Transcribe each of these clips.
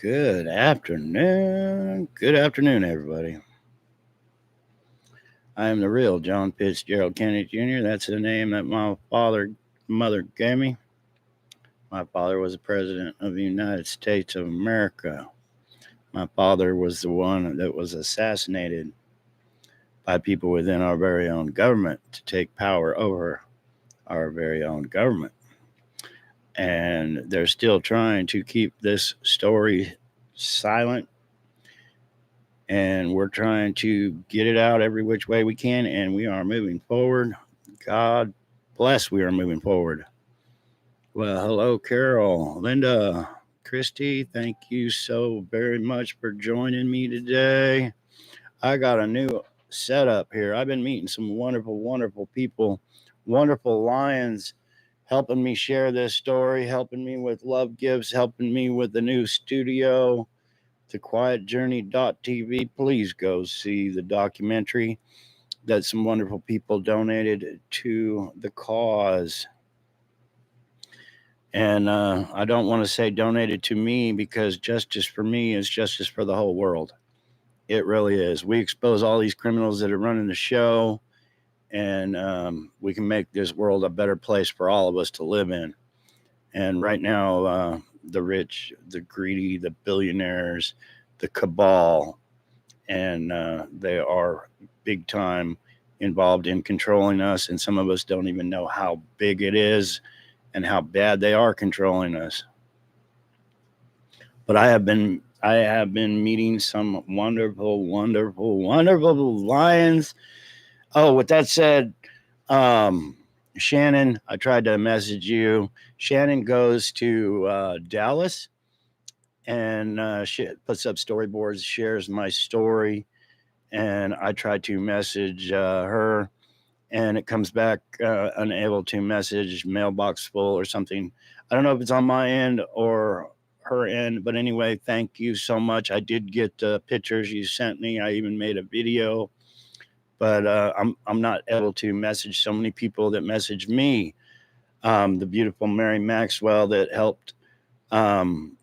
Good afternoon. Good afternoon, everybody. I am the real John Fitzgerald Kennedy Jr. That's the name that my mother gave me. My father was the President of the United States of America. My father was the one that was assassinated by people within our very own government to take power over our very own government. And they're still trying to keep this story silent, and we're trying to get it out every which way we can, and we are moving forward. God bless, we are moving forward. Well, hello, Carol, Linda, Christy, thank you so very much for joining me today. I got a new setup here. I've been meeting some wonderful, wonderful people, wonderful lions, helping me share this story, helping me with love gifts, helping me with the new studio, thequietjourney.tv. Please go see the documentary that some wonderful people donated to the cause. And I don't want to say donated to me, because justice for me is justice for the whole world. It really is. We expose all these criminals that are running the show, and we can make this world a better place for all of us to live in. And right now, the rich, the greedy, the billionaires, the cabal, and they are big time involved in controlling us. And some of us don't even know how big it is and how bad they are controlling us. But I have been meeting some wonderful, wonderful, wonderful lions. Oh, with that said, Shannon, I tried to message you. Shannon goes to Dallas, and she puts up storyboards, shares my story, and I tried to message her, and it comes back unable to message, mailbox full or something. I don't know if it's on my end or her end, but anyway, thank you so much. I did get the pictures you sent me. I even made a video, but I'm not able to message so many people that messaged me. The beautiful Mary Maxwell that helped kind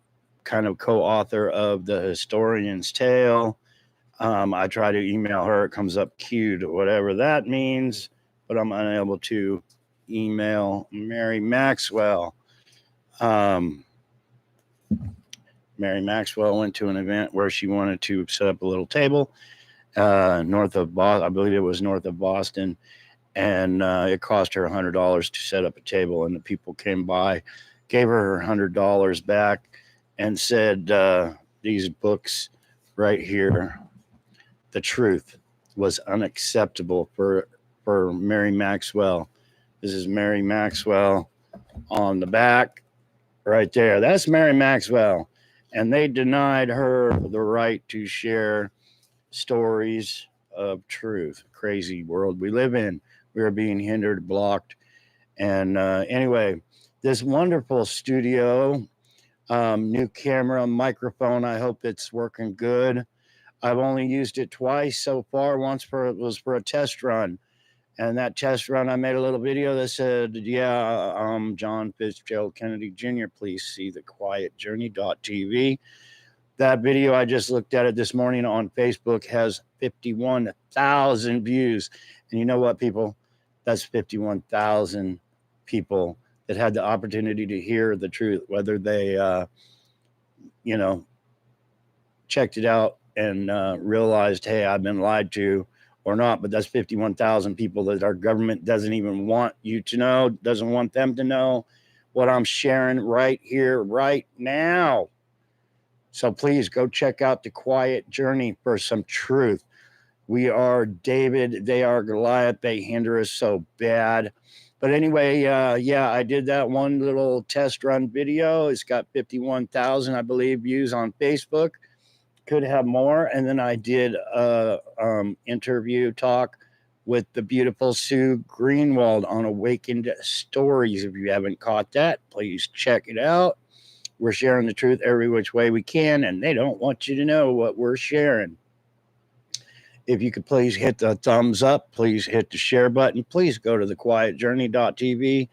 of co-author of the historian's tale. I try to email her. It comes up queued, whatever that means, but I'm unable to email Mary Maxwell. Mary Maxwell went to an event where she wanted to set up a little table north of Boston. I believe it was north of Boston. And it cost her $100 to set up a table. And the people came by, gave her her $100 back, and said, these books right here, the truth was unacceptable for Mary Maxwell. This is Mary Maxwell on the back right there. That's Mary Maxwell. And they denied her the right to share stories of truth. Crazy world we live in. We are being hindered, blocked. And anyway, this wonderful studio, new camera, microphone. I hope it's working good. I've only used it twice so far. Once was for a test run. And that test run, I made a little video that said, yeah, I'm John Fitzgerald Kennedy Jr. Please see thequietjourney.tv. That video, I just looked at it this morning on Facebook, has 51,000 views. And you know what, people? That's 51,000 people that had the opportunity to hear the truth, whether they, checked it out and realized, hey, I've been lied to or not. But that's 51,000 people that our government doesn't even want you to know, doesn't want them to know what I'm sharing right here, right now. So please go check out The Quiet Journey for some truth. We are David, they are Goliath, they hinder us so bad. But anyway, I did that one little test run video. It's got 51,000, I believe, views on Facebook. Could have more. And then I did a interview talk with the beautiful Sue Greenwald on Awakened Stories. If you haven't caught that, please check it out. We're sharing the truth every which way we can, and they don't want you to know what we're sharing. If you could please hit the thumbs up, please hit the share button, please go to thequietjourney.tv,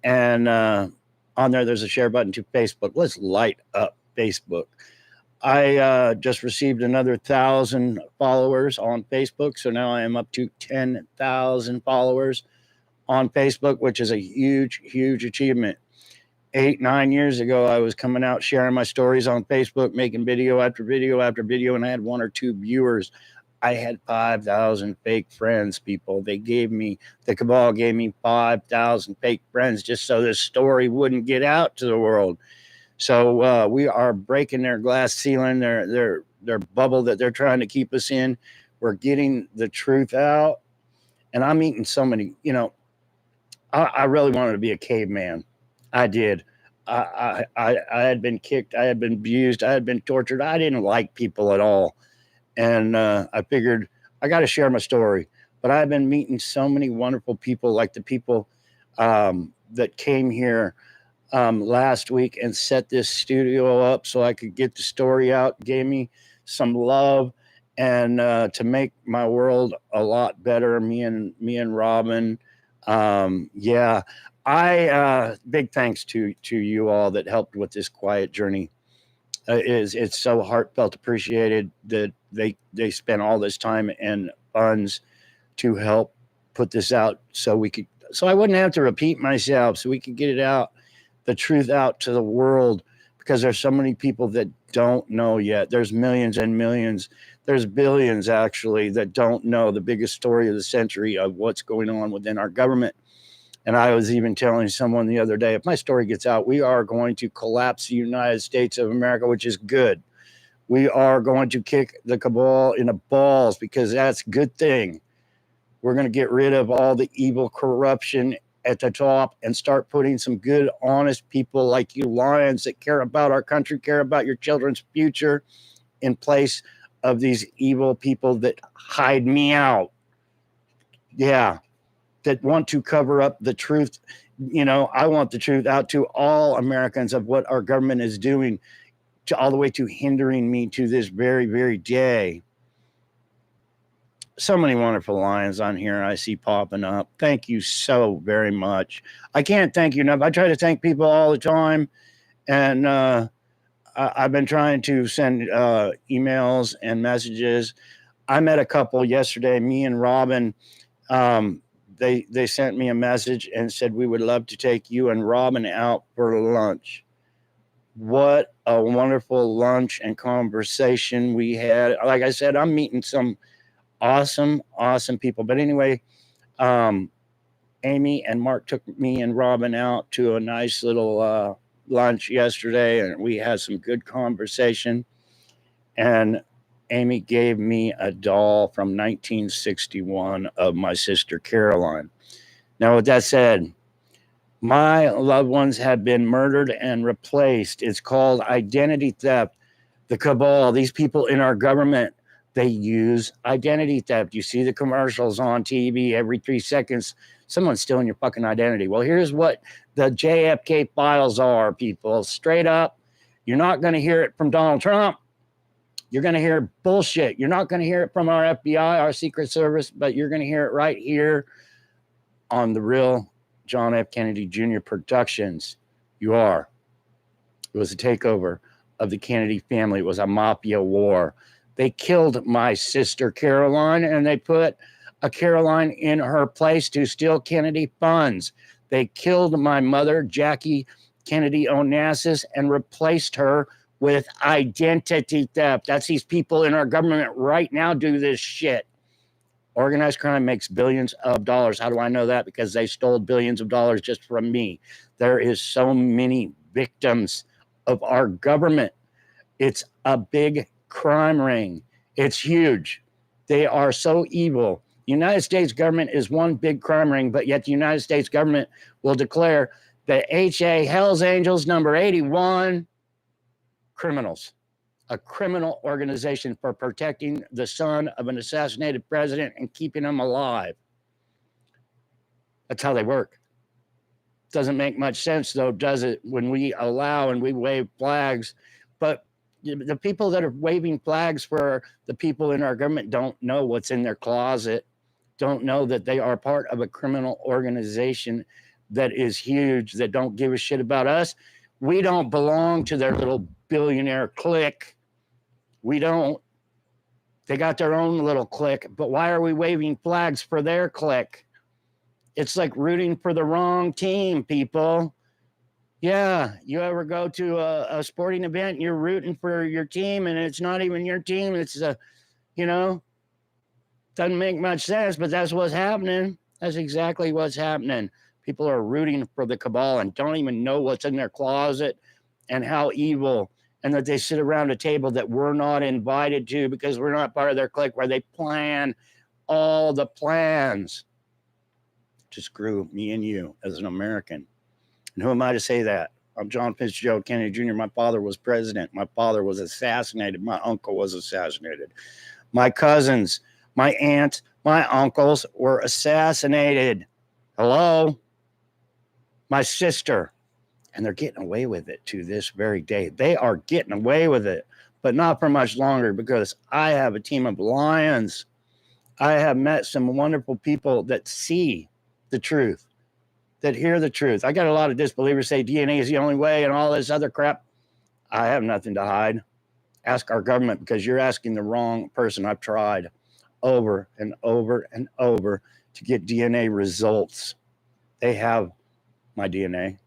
and on there there's a share button to Facebook. Let's light up Facebook. I just received another 1,000 followers on Facebook. So now I am up to 10,000 followers on Facebook, which is a huge, huge achievement. 8, 9 years ago, I was coming out sharing my stories on Facebook, making video after video after video, and I had 1 or 2 viewers. I had 5,000 fake friends, people. They gave me, the cabal gave me 5,000 fake friends just so this story wouldn't get out to the world. So we are breaking their glass ceiling, their bubble that they're trying to keep us in. We're getting the truth out. And I'm eating so many, I really wanted to be a caveman. I did. I had been kicked. I had been abused. I had been tortured. I didn't like people at all. And I figured I got to share my story. But I've been meeting so many wonderful people, like the people that came here last week and set this studio up so I could get the story out, gave me some love, and to make my world a lot better. Me and Robin. Yeah, I big thanks to you all that helped with this quiet journey. It's so heartfelt, appreciated that they spent all this time and funds to help put this out so I wouldn't have to repeat myself, so we could get it out, the truth out to the world, because there's so many people that don't know yet. There's millions and millions. There's billions actually that don't know the biggest story of the century of what's going on within our government. And I was even telling someone the other day, if my story gets out, we are going to collapse the United States of America, which is good. We are going to kick the cabal in the balls because that's a good thing. We're going to get rid of all the evil corruption at the top and start putting some good, honest people like you lions that care about our country, care about your children's future in place of these evil people that hide me out. Yeah, that want to cover up the truth. I want the truth out to all Americans of what our government is doing, to all the way to hindering me to this very, very day. So many wonderful lions on here I see popping up. Thank you so very much. I can't thank you enough. I try to thank people all the time, and I've been trying to send emails and messages. I met a couple yesterday, me and Robin. They sent me a message and said we would love to take you and Robin out for lunch. What a wonderful lunch and conversation we had. Like I said, I'm meeting some awesome people. But anyway, Amy and Mark took me and Robin out to a nice little lunch yesterday, and we had some good conversation. And Amy gave me a doll from 1961 of my sister Caroline. Now, with that said, my loved ones have been murdered and replaced. It's called identity theft. The cabal, these people in our government, they use identity theft. You see the commercials on TV every 3 seconds. Someone's stealing your fucking identity. Well, here's what the JFK files are, people. Straight up, you're not going to hear it from Donald Trump. You're going to hear bullshit. You're not going to hear it from our FBI, our Secret Service, but you're going to hear it right here on the Real John F. Kennedy Jr. Productions. You are. It was a takeover of the Kennedy family. It was a mafia war. They killed my sister Caroline, and they put a Caroline in her place to steal Kennedy funds. They killed my mother, Jackie Kennedy Onassis, and replaced her with identity theft. That's these people in our government right now do this shit. Organized crime makes billions of dollars. How do I know that? Because they stole billions of dollars just from me. There is so many victims of our government. It's a big crime ring. It's huge. They are so evil. The United States government is one big crime ring, but yet the United States government will declare the HA Hells Angels number 81 criminals, a criminal organization for protecting the son of an assassinated president and keeping him alive. That's how they work. Doesn't make much sense, though, does it, when we allow and we wave flags? But the people that are waving flags for the people in our government don't know what's in their closet, don't know that they are part of a criminal organization that is huge, that don't give a shit about us. We don't belong to their little billionaire clique. We don't. They got their own little clique, but why are we waving flags for their clique? It's like rooting for the wrong team, people. Yeah, you ever go to a sporting event and you're rooting for your team and it's not even your team. It's doesn't make much sense, but that's what's happening. That's exactly what's happening. People are rooting for the cabal and don't even know what's in their closet and how evil, and that they sit around a table that we're not invited to because we're not part of their clique, where they plan all the plans to screw me and you as an American. And who am I to say that? I'm John Fitzgerald Kennedy Jr. My father was president. My father was assassinated. My uncle was assassinated. My cousins, my aunt, my uncles were assassinated. Hello? My sister. And they're getting away with it to this very day. They are getting away with it, but not for much longer, because I have a team of lions. I have met some wonderful people that see the truth, that hear the truth. I got a lot of disbelievers say DNA is the only way and all this other crap. I have nothing to hide. Ask our government, because you're asking the wrong person. I've tried over and over and over to get DNA results. They have my DNA.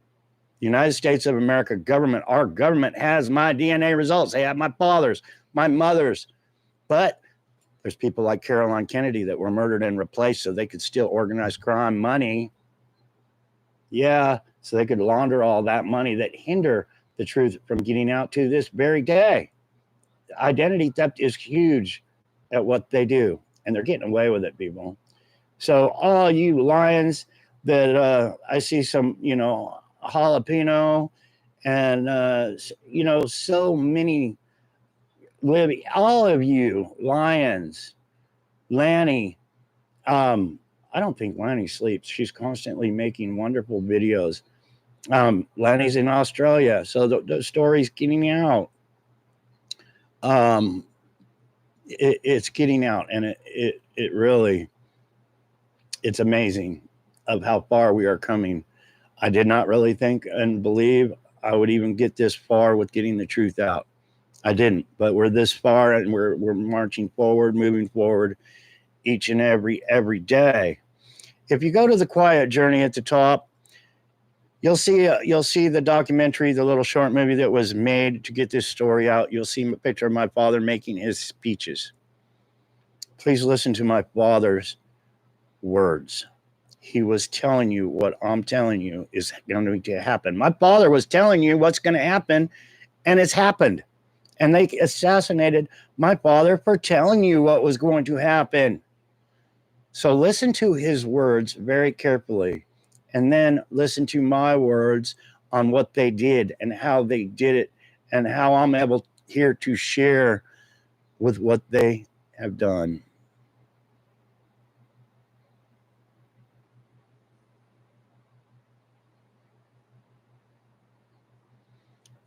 The United States of America government, our government has my DNA results. They have my father's, my mother's. But there's people like Caroline Kennedy that were murdered and replaced so they could still organize crime money. Yeah, so they could launder all that money that hinder the truth from getting out to this very day. Identity theft is huge at what they do, and they're getting away with it, people. So all you lions that I see some, jalapeno and, so many living, all of you lions, Lanny, I don't think Lanny sleeps. She's constantly making wonderful videos. Lanny's in Australia, so the story's getting out. It's getting out, and it really, it's amazing of how far we are coming. I did not really think and believe I would even get this far with getting the truth out. I didn't, but we're this far, and we're marching forward, moving forward each and every day. If you go to the Quiet Journey at the top, you'll see the documentary, the little short movie that was made to get this story out. You'll see a picture of my father making his speeches. Please listen to my father's words. He was telling you what I'm telling you is going to happen. My father was telling you what's going to happen, and it's happened. And they assassinated my father for telling you what was going to happen. So listen to his words very carefully, and then listen to my words on what they did and how they did it, and how I'm able here to share with what they have done.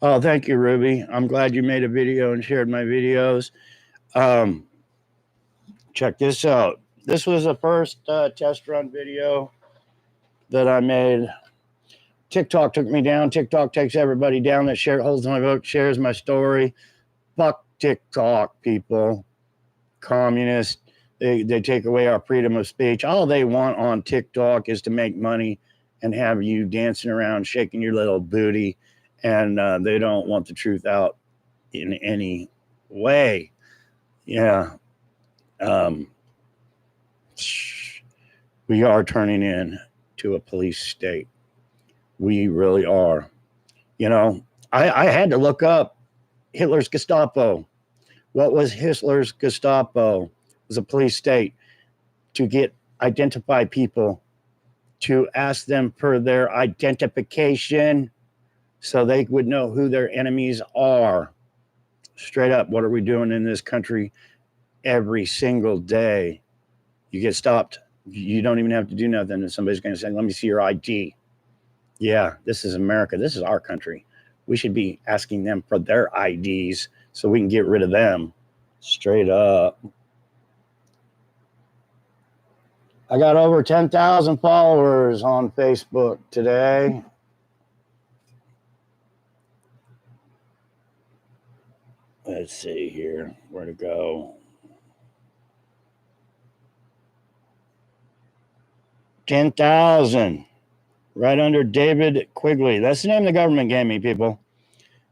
Oh, thank you, Ruby. I'm glad you made a video and shared my videos. Check this out. This was the first test run video that I made. TikTok took me down. TikTok takes everybody down that holds my vote, shares my story. Fuck TikTok, people. Communists. They take away our freedom of speech. All they want on TikTok is to make money and have you dancing around, shaking your little booty. And they don't want the truth out in any way. Yeah. We are turning in to a police state. We really are. I had to look up Hitler's Gestapo. What was Hitler's Gestapo? It was a police state to identify people, to ask them for their identification so they would know who their enemies are. Straight up, what are we doing in this country every single day? You get stopped. You don't even have to do nothing, and somebody's going to say, let me see your ID. Yeah, this is America. This is our country. We should be asking them for their IDs so we can get rid of them. Straight up. I got over 10,000 followers on Facebook today. Let's see here. Where to go? 10,000. Right under David Quigley. That's the name the government gave me, people.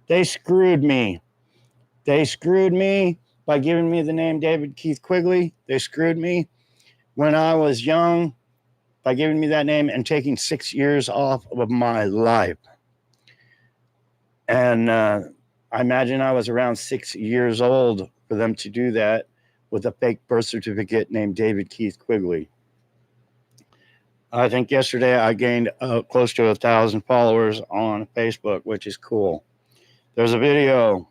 They screwed me. They screwed me by giving me the name David Keith Quigley. They screwed me when I was young by giving me that name and taking 6 years off of my life. And I imagine I was around 6 years old for them to do that with a fake birth certificate named David Keith Quigley. I think yesterday I gained close to 1,000 followers on Facebook, which is cool. There's a video,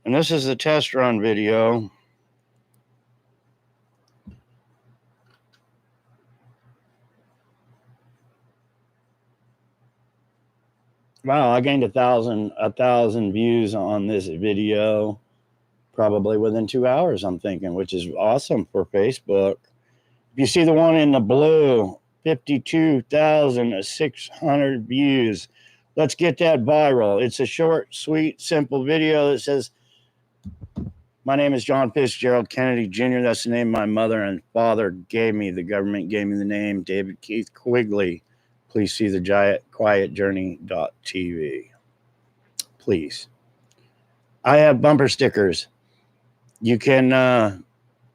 and this is the test run video. Wow, I gained 1,000 views on this video, probably within 2 hours, I'm thinking, which is awesome for Facebook. If you see the one in the blue, 52,600 views. Let's get that viral. It's a short, sweet, simple video that says, my name is John Fitzgerald Kennedy Jr. That's the name my mother and father gave me. The government gave me the name David Keith Quigley. Please see the quietjourney.tv. Please. I have bumper stickers. You can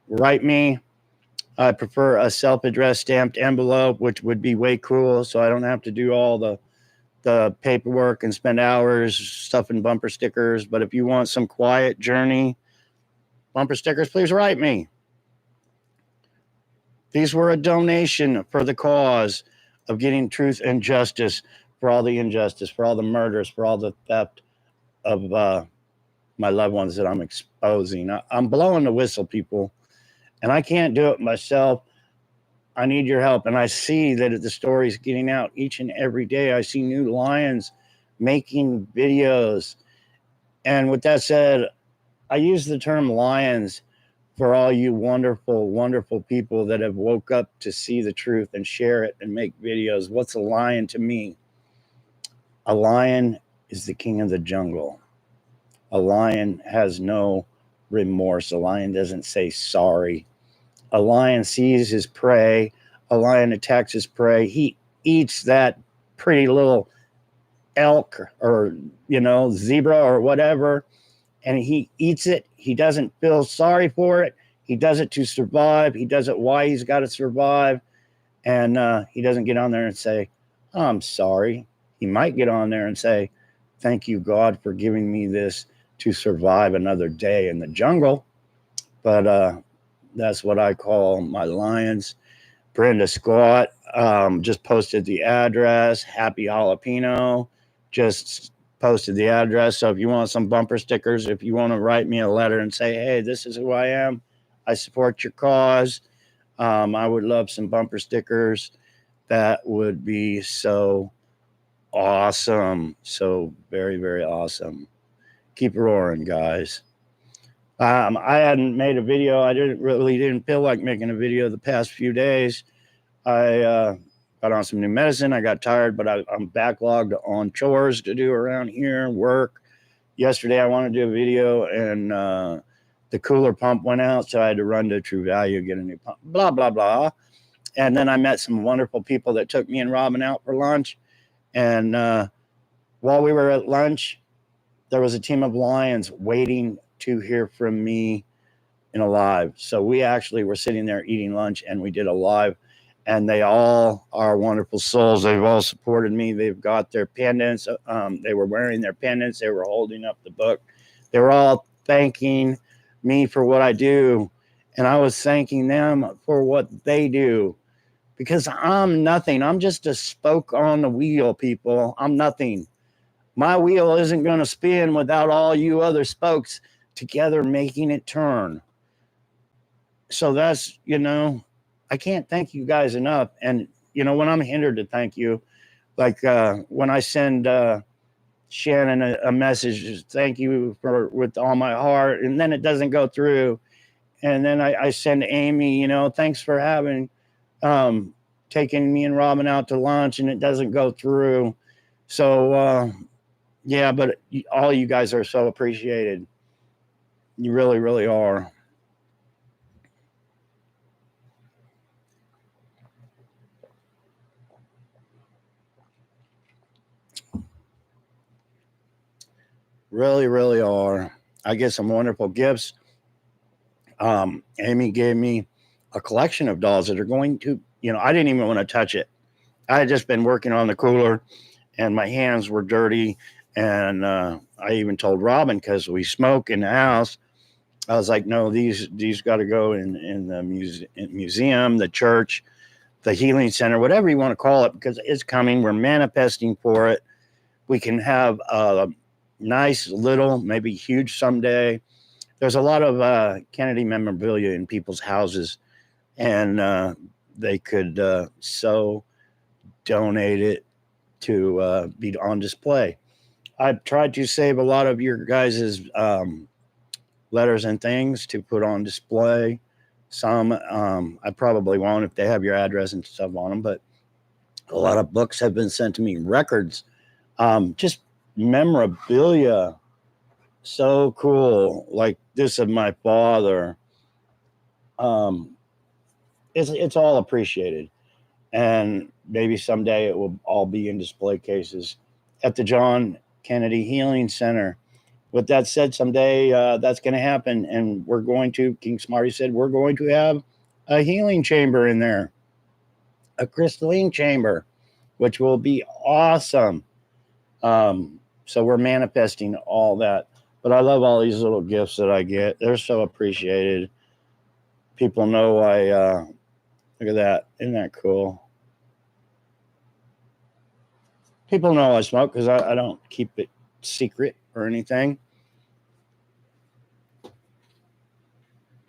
write me. I prefer a self-addressed stamped envelope, which would be way cool, so I don't have to do all the paperwork and spend hours stuffing bumper stickers. But if you want some quiet journey bumper stickers, please write me. These were a donation for the cause of getting truth and justice for all the injustice, for all the murders, for all the theft of my loved ones that I'm exposing. I'm blowing the whistle, people. And I can't do it myself. I need your help. And I see that the story's getting out each and every day. I see new lions making videos. And with that said, I use the term lions for all you wonderful, wonderful people that have woke up to see the truth and share it and make videos. What's a lion to me? A lion is the king of the jungle. A lion has no remorse. A lion doesn't say sorry. A lion sees his prey. A lion attacks his prey. He eats that pretty little elk or, zebra or whatever, and he eats it. He doesn't feel sorry for it. He does it to survive. He does it why he's got to survive. And he doesn't get on there and say, I'm sorry. He might get on there and say, thank you, God, for giving me this to survive another day in the jungle. But that's what I call my lions. Brenda Scott just posted the address. Happy Jalapeno just posted the address. So if you want some bumper stickers, if you want to write me a letter and say, hey, this is who I am, I support your cause, I would love some bumper stickers. That would be so awesome. So very, very awesome. Keep roaring, guys. I hadn't made a video. I didn't feel like making a video the past few days. I got on some new medicine. I got tired, but I'm backlogged on chores to do around here, work. Yesterday, I wanted to do a video, and the cooler pump went out, so I had to run to True Value, get a new pump, blah, blah, blah. And then I met some wonderful people that took me and Robin out for lunch. And while we were at lunch, there was a team of lions waiting to hear from me in a live. So we actually were sitting there eating lunch, and we did a live, and they all are wonderful souls. They've all supported me. They've got their pendants. They were wearing their pendants. They were holding up the book. They were all thanking me for what I do, and I was thanking them for what they do, because I'm nothing. I'm just a spoke on the wheel, people. I'm nothing. My wheel isn't going to spin without all you other spokes together making it turn. So that's, I can't thank you guys enough. And, when I'm hindered to thank you, like when I send Shannon a message, thank you with all my heart, and then it doesn't go through. And then I send Amy, thanks for having taking me and Robin out to lunch, and it doesn't go through. So, yeah, but all you guys are so appreciated. You really, really are. Really, really are. I get some wonderful gifts. Amy gave me a collection of dolls that are going to, I didn't even want to touch it. I had just been working on the cooler and my hands were dirty. And I even told Robin, because we smoke in the house, I was like, no, these got to go in the museum, the church, the healing center, whatever you want to call it, because it's coming. We're manifesting for it. We can have a nice little, maybe huge someday. There's a lot of Kennedy memorabilia in people's houses, and they could so donate it to be on display. I've tried to save a lot of your guys' letters and things to put on display. Some I probably won't if they have your address and stuff on them, but a lot of books have been sent to me, records, just memorabilia. So cool. Like this of my father. It's all appreciated. And maybe someday it will all be in display cases at the John Kennedy Healing Center. With that said, someday that's going to happen. And we're going to, King Smarty said, we're going to have a healing chamber in there, a crystalline chamber, which will be awesome. So we're manifesting all that. But I love all these little gifts that I get. They're so appreciated. People know look at that. Isn't that cool? People know I smoke because I don't keep it secret or anything.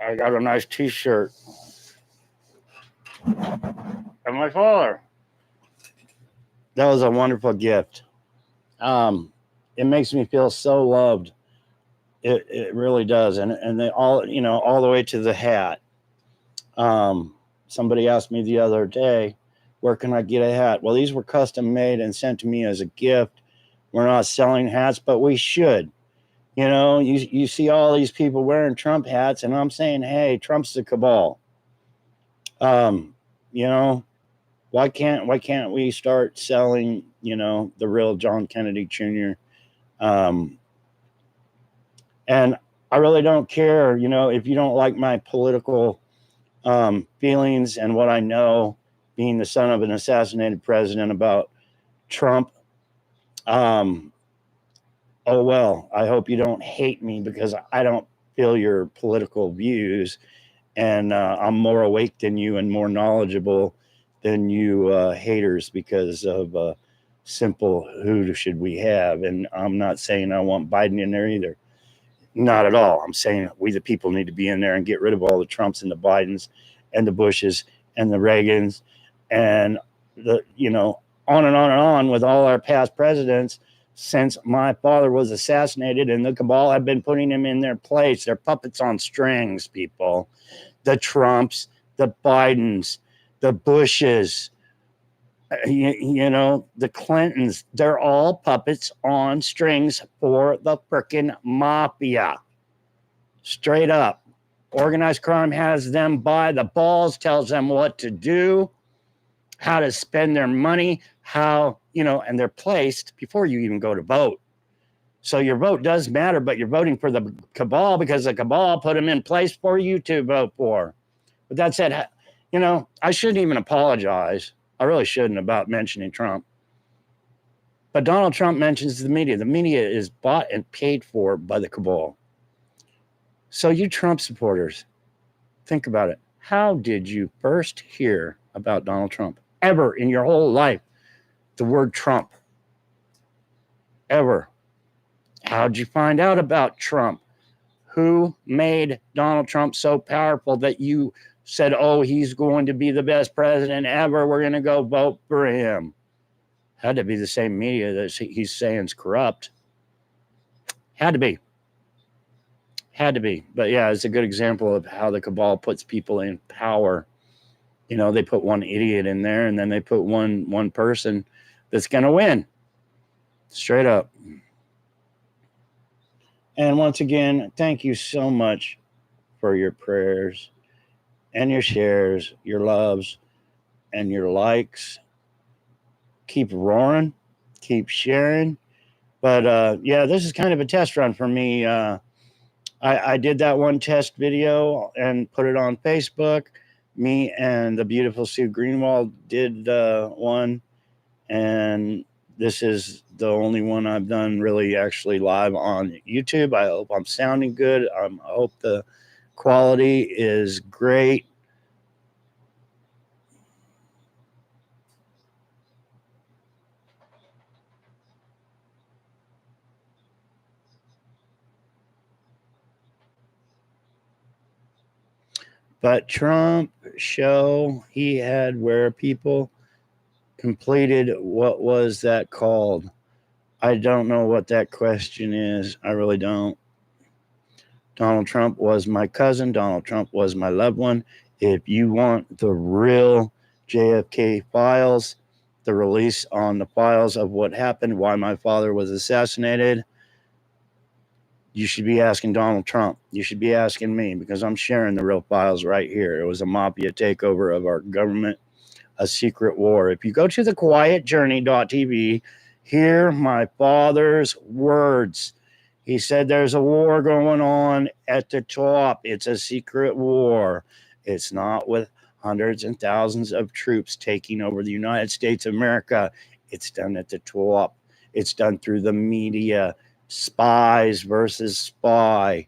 I got a nice t-shirt. And my father. That was a wonderful gift. It makes me feel so loved. It really does. And they all, all the way to the hat. Somebody asked me the other day, where can I get a hat? Well, these were custom made and sent to me as a gift. We're not selling hats, but we should. You see all these people wearing Trump hats, and I'm saying, hey, Trump's the cabal. Why can't we start selling, the real John Kennedy Jr.? And I really don't care, if you don't like my political feelings and what I know, being the son of an assassinated president, about Trump. Oh, well, I hope you don't hate me because I don't feel your political views. And I'm more awake than you and more knowledgeable than you haters because of simple who should we have. And I'm not saying I want Biden in there either. Not at all. I'm saying we the people need to be in there and get rid of all the Trumps and the Bidens and the Bushes and the Reagans and the, on and on and on with all our past presidents since my father was assassinated, and the cabal have been putting him in their place. They're puppets on strings, people. The Trumps, the Bidens, the Bushes, the Clintons, they're all puppets on strings for the frickin' mafia. Straight up. Organized crime has them by the balls, tells them what to do, how to spend their money, and they're placed before you even go to vote. So your vote does matter, but you're voting for the cabal because the cabal put them in place for you to vote for. But that said, I shouldn't even apologize. I really shouldn't about mentioning Trump. But Donald Trump mentions the media. The media is bought and paid for by the cabal. So you Trump supporters, think about it. How did you first hear about Donald Trump? Ever in your whole life, the word Trump. Ever. How'd you find out about Trump? Who made Donald Trump so powerful that you said, oh, he's going to be the best president ever. We're going to go vote for him. Had to be the same media that he's saying is corrupt. Had to be. But yeah, it's a good example of how the cabal puts people in power. They put one idiot in there, and then they put one person that's going to win. Straight up. And once again, thank you so much for your prayers and your shares, your loves, and your likes. Keep roaring, keep sharing. But yeah, this is kind of a test run for me. I did that one test video and put it on Facebook. Me and the beautiful Sue Greenwald did one, and this is the only one I've done really actually live on YouTube. I hope I'm sounding good. I hope the quality is great. But Trump show he had where people completed, what was that called? I don't know what that question is. I really don't. Donald Trump was my cousin. Donald Trump was my loved one. If you want the real JFK files, the release on the files of what happened, why my father was assassinated, you should be asking Donald Trump. You should be asking me, because I'm sharing the real files right here. It was a mafia takeover of our government, a secret war. If you go to thequietjourney.tv, hear my father's words. He said there's a war going on at the top. It's a secret war. It's not with hundreds and thousands of troops taking over the United States of America. It's done at the top. It's done through the media. Spies versus spy.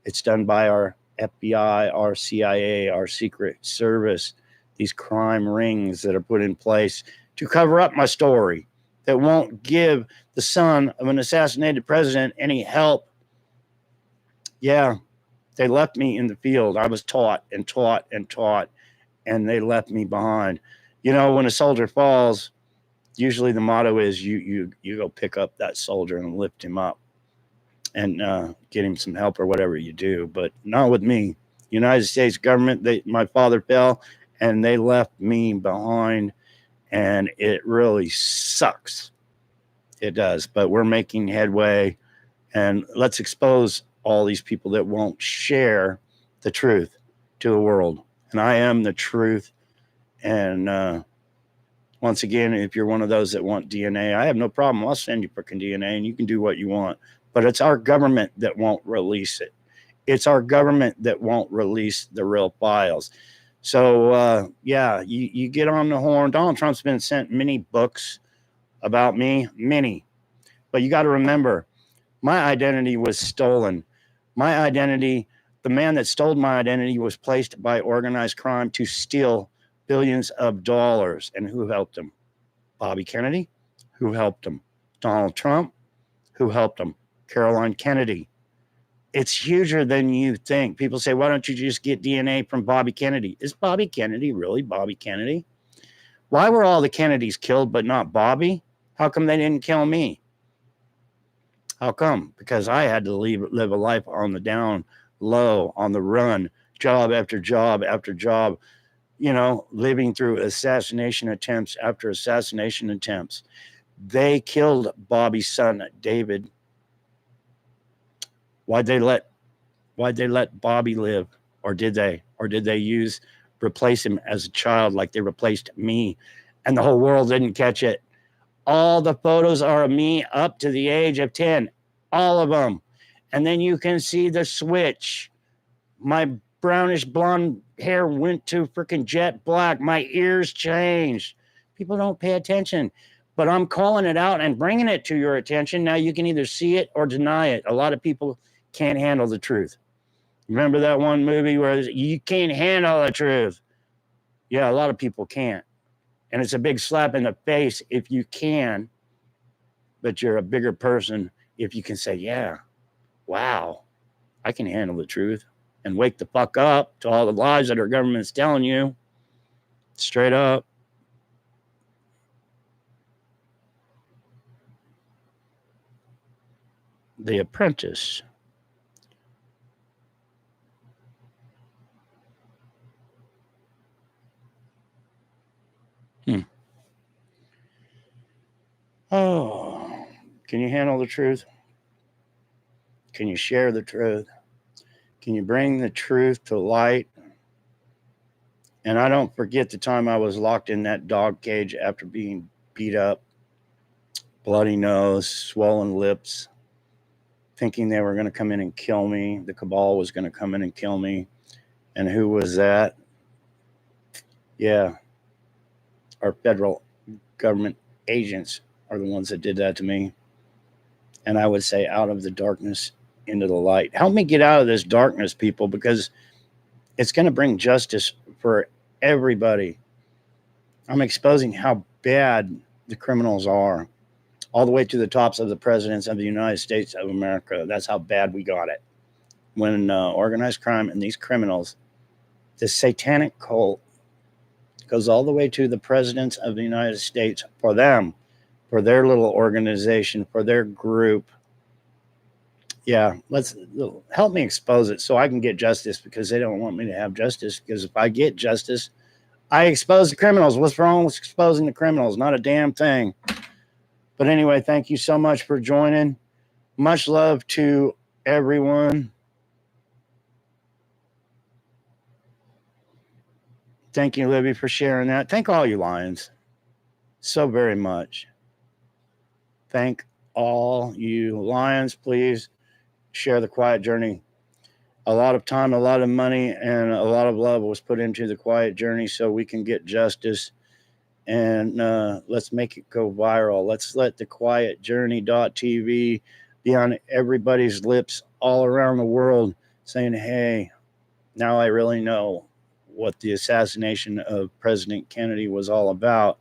It's done by our FBI, our CIA, our Secret Service, these crime rings that are put in place to cover up my story, that won't give the son of an assassinated president any help. Yeah, they left me in the field. I was taught and taught and taught, and they left me behind. You know, when a soldier falls, usually the motto is you go pick up that soldier and lift him up and get him some help or whatever you do. But not with me. United States government, my father fell, and they left me behind, and it really sucks. It does. But we're making headway, and let's expose all these people that won't share the truth to the world. And I am the truth. And once again, if you're one of those that want DNA, I have no problem. I'll send you freaking DNA, and you can do what you want. But it's our government that won't release it. It's our government that won't release the real files. So, yeah, you get on the horn. Donald Trump's been sent many books about me, many. But you got to remember, my identity was stolen. My identity, the man that stole my identity was placed by organized crime to steal billions of dollars. And who helped him? Bobby Kennedy. Who helped him? Donald Trump. Who helped him? Caroline Kennedy. It's huger than you think. People say, why don't you just get DNA from Bobby Kennedy? Is Bobby Kennedy really Bobby Kennedy? Why were all the Kennedys killed but not Bobby? How come they didn't kill me? How come? Because I had to live a life on the down low, on the run, job after job after job, you know, living through assassination attempts after assassination attempts. They killed Bobby's son, David. Why'd they let Bobby live? Or did they? Or did they replace him as a child like they replaced me? And the whole world didn't catch it. All the photos are of me up to the age of 10. All of them. And then you can see the switch. My brownish blonde hair went to freaking jet black. My ears changed. People don't pay attention. But I'm calling it out and bringing it to your attention. Now you can either see it or deny it. A lot of people can't handle the truth. Remember that one movie where you can't handle the truth? Yeah, a lot of people can't. And it's a big slap in the face if you can, but you're a bigger person if you can say, yeah, wow, I can handle the truth, and wake the fuck up to all the lies that our government's telling you. Straight up. The Apprentice. Oh, can you handle the truth? Can you share the truth? Can you bring the truth to light? And I don't forget the time I was locked in that dog cage after being beat up, bloody nose, swollen lips, thinking they were going to come in and kill me. The cabal was going to come in and kill me. And who was that? Yeah, our federal government agents are the ones that did that to me. And I would say, out of the darkness into the light. Help me get out of this darkness, people, because it's going to bring justice for everybody. I'm exposing how bad the criminals are, all the way to the tops of the presidents of the United States of America. That's how bad we got it. When organized crime and these criminals, the satanic cult, goes all the way to the presidents of the United States for them, for their little organization, for their group. Yeah, let's help me expose it so I can get justice, because they don't want me to have justice. Because if I get justice, I expose the criminals. What's wrong with exposing the criminals? Not a damn thing. But anyway, thank you so much for joining. Much love to everyone. Thank you, Libby, for sharing that. Thank all you lions so very much. Thank all you lions. Please share the quiet journey. A lot of time, a lot of money, and a lot of love was put into the quiet journey so we can get justice. And let's make it go viral. Let's let the quietjourney.tv be on everybody's lips all around the world, saying, hey, now I really know what the assassination of President Kennedy was all about,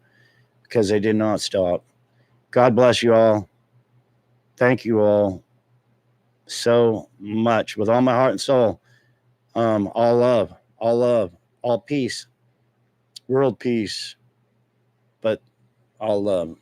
because they did not stop. God bless you all. Thank you all so much with all my heart and soul. All love, all peace, world peace, but all love.